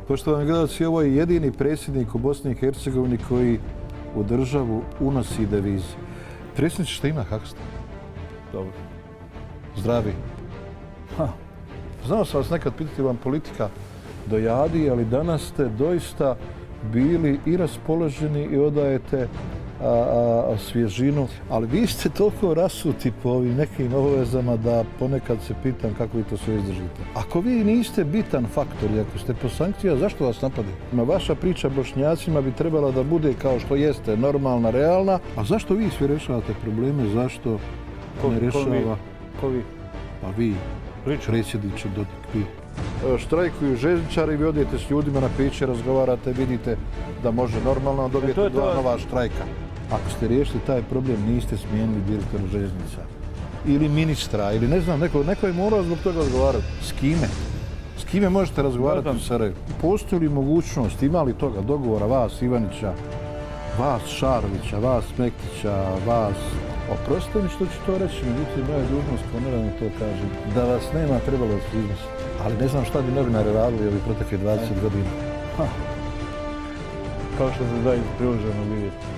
Poštovani gledalci, ovo je jedini predsjednik u Bosni i Hercegovini koji u državu unosi devize. Predsjedniče, šta ima, kako ste? Dobro. Zdravi. Znao sam vas nekad pitati vam politika dojadi, ali danas ste doista bili i raspoloženi i odajete svježinu. Ali vi ste toliko rasuti po ovim nekim obavezama da ponekad se pitam kako vi to sve izdržite. Ako vi niste bitan faktor i ako ste po sankcija, zašto vas napadaju? Vaša priča Bošnjacima bi trebala da bude kao što jeste, normalna, realna. A zašto vi svi rješavate probleme? Zašto ne rješava? Ko vi? Pa vi, predsjedniče Dodik, vi. Štrajkuju željezničari, vi odete s ljudima na piće, razgovarate, vidite da može normalno, dobijete dva nova štrajka. Ako ste riješili taj problem, niste smijenili direktora željeznica. Ili ministra, ili ne znam, neko je morao zbog toga razgovarati. S kime? S kime možete razgovarati u Sarajevu? Postoji li mogućnost, ima li toga dogovora vas, Ivanića, vas, Šarovića, vas, Mektića, vas... Oprostite mi što ću to reći, međutim, moja je dužnost, kao naravno to kažem, da vas nema, trebalo da se iznosi. Ali ne znam šta bi novinari radili ovih proteklih 20 godina. Kao što se da iz priloženog vidjeti.